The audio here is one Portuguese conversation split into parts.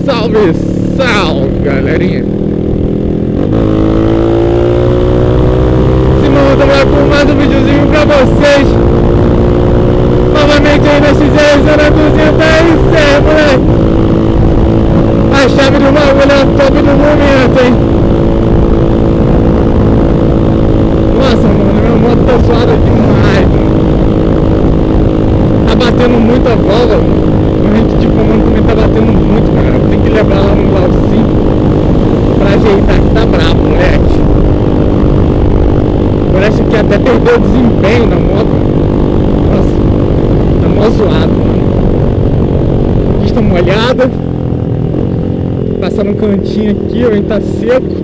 Salve, salve, galerinha! Simão, estamos lá com mais um videozinho pra vocês. Novamente aí na XR 206, moleque. A chave do bagulho é top do momento, hein? Nossa, mano, minha moto tá suada demais, mano. Tá batendo muita volta, mano. A gente de comando também tá batendo muito, cara. Tem que levar lá no Glauci pra ajeitar que tá brabo, moleque. Parece que até perdeu o desempenho da moto. Nossa, tá mó zoado, mano. Pista molhada. Passar no cantinho aqui, ó, a gente tá seco.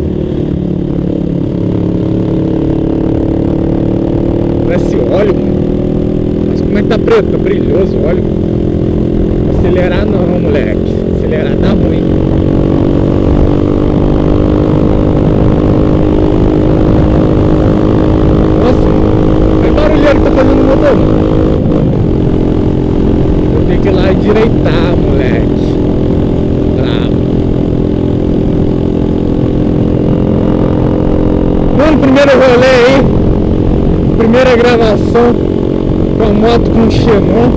Parece óleo, mano. Mas como é que tá preto? Tá brilhoso o óleo. Acelerar não, moleque. Acelerar tá ruim. Nossa, olha o barulheiro que tá fazendo o motor. Vou ter que ir lá endireitar, moleque. Bravo. Mano, primeiro rolê aí. Primeira gravação com a moto com o Xenon.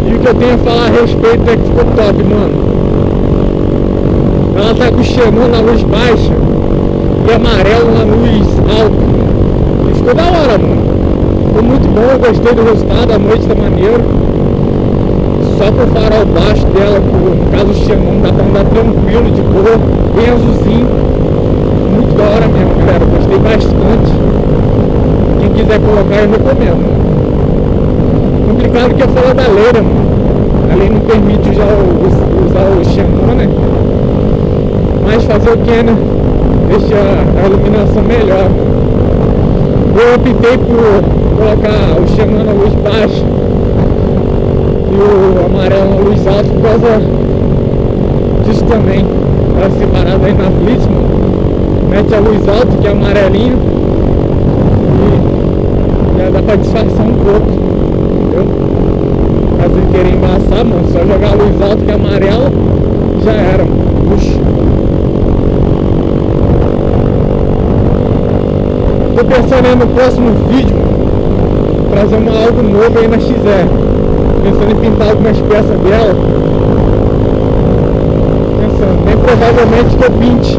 E o que eu tenho a falar a respeito é que ficou top, mano. Ela tá com o Xenon na luz baixa e amarelo na luz alta. E ficou da hora, mano. Ficou muito bom, eu gostei do resultado, a noite tá maneiro. Só com o farol baixo dela, no caso o Xenon, dá pra andar tranquilo, de boa, bem azulzinho. Muito da hora mesmo, galera, gostei bastante. Quem quiser colocar, eu recomendo. Complicado que é fora da lei, mano. A lei não permite usar o Xenon, né? Mas fazer o que, né? Deixa a iluminação melhor. Eu optei por colocar o Xenon na luz baixa e o amarelo na luz alta por causa disso também. Tá separado aí na Blitz, mano. Mete a luz alta, que é amarelinho, e já dá pra disfarçar um pouco, entendeu? Caso ele queira embaçar, mano, só jogar a luz alta, que é amarela, já era, mano. Puxa. Tô pensando aí no próximo vídeo, mano, trazer algo novo aí na XR. Pensando em pintar algumas peças dela. Pensando, bem provavelmente que eu pinte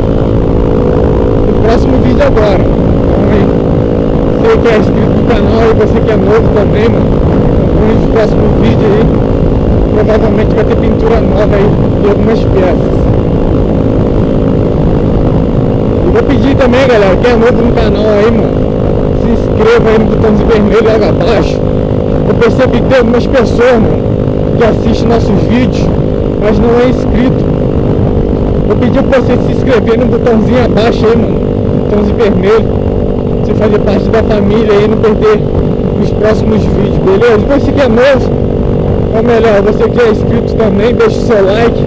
próximo vídeo agora. Então aí, você que é inscrito no canal e você que é novo também, mano, no próximo vídeo aí provavelmente vai ter pintura nova aí de algumas peças. E vou pedir também, galera, que é novo no canal aí, mano, se inscreva aí no botãozinho vermelho logo abaixo. Eu percebi que tem algumas pessoas, mano, que assistem nossos vídeos, mas não é inscrito. Vou pedir pra você se inscrever no botãozinho abaixo aí, mano, botãozinho vermelho, você fazer parte da família aí, não perder os próximos vídeos, beleza? Você que é novo, ou melhor, você que é inscrito também, deixa o seu like.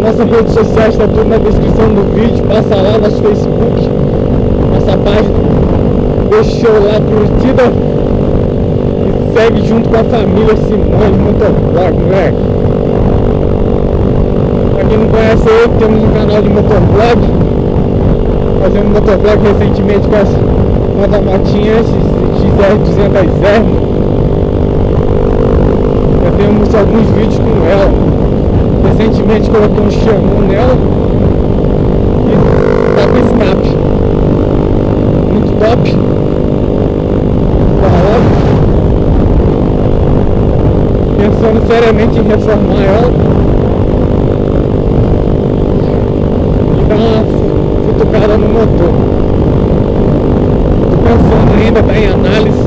Nossas redes sociais tá tudo na descrição do vídeo, passa lá, nosso Facebook, nossa página, deixa o seu like, curtida e segue junto com a família Simões Motovlog, moleque. Pra quem não conhece aí, temos um canal de motovlog, fazendo motovlog recentemente com essa nova motinha XR 200R. Já temos alguns vídeos com ela. Recentemente coloquei um Xenon nela e tá com escape. Muito top. Pensando seriamente em reformar ela e dar uma futucada no motor. Tô pensando ainda, tá em análise,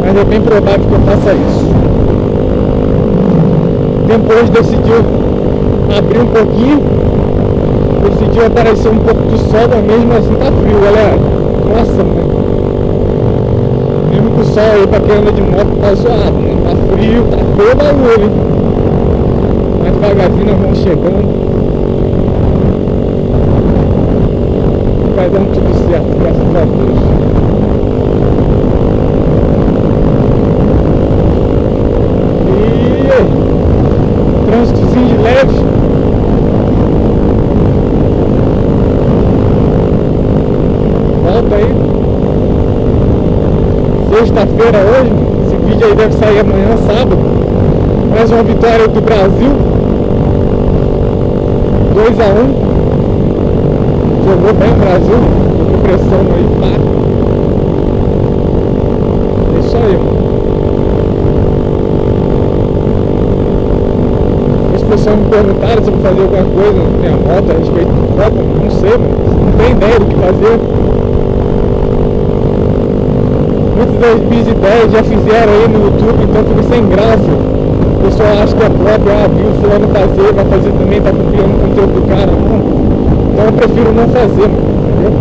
mas é bem provável que eu faça isso. Depois decidiu abrir um pouquinho, decidiu aparecer um pouco do sol, mas mesmo assim tá frio, galera. Nossa, mano, mesmo com o sol aí, pra quem anda de moto, tá zoado, mano. Tá frio, tá feio o bagulho, hein? Mais devagarzinho nós vamos chegando. Vai dando tudo certo, graças a Deus. sexta-feira hoje. Esse vídeo aí deve sair amanhã, sábado. Mais uma vitória do Brasil. 2-1. Jogou bem o Brasil. Com pressão aí, pá. É isso aí, mano. As pessoas me perguntaram se eu vou fazer alguma coisa na minha moto a respeito do Copa. Não sei, mano. Não tenho ideia do que fazer. Muitas das minhas ideias já fizeram aí no YouTube, então fica sem graça. O pessoal acha que é próprio, viu o fulano fazer, vai fazer também, tá copiando o conteúdo do cara. Não. Então eu prefiro não fazer, mano, entendeu?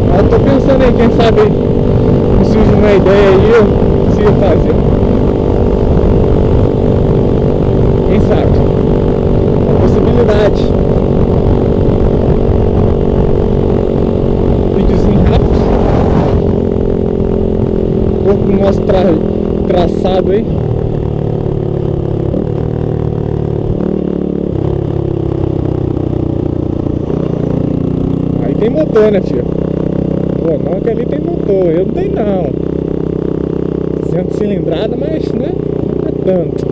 Mas eu tô pensando aí, quem sabe me surge uma ideia aí, eu consigo fazer. Quem sabe? Uma possibilidade. Videozinho rápido. Com o nosso traçado aí. Aí tem motor, né, filho? Pô, não que ali tem motor, eu não tenho não. 100 cilindrada, mas né, não é tanto.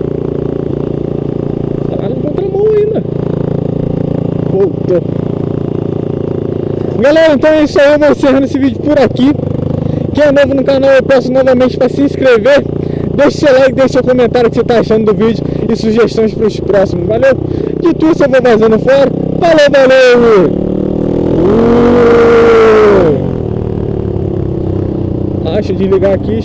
Tá lá no contramão ainda. Voltou. Galera, então é isso aí, eu vou encerrando esse vídeo por aqui. Quem é novo no canal, eu peço novamente para se inscrever. Deixe seu like, deixe seu comentário o que você está achando do vídeo e sugestões para os próximos, valeu? Dito isso, eu vou vazando fora. Falou, valeu! Deixa eu desligar aqui.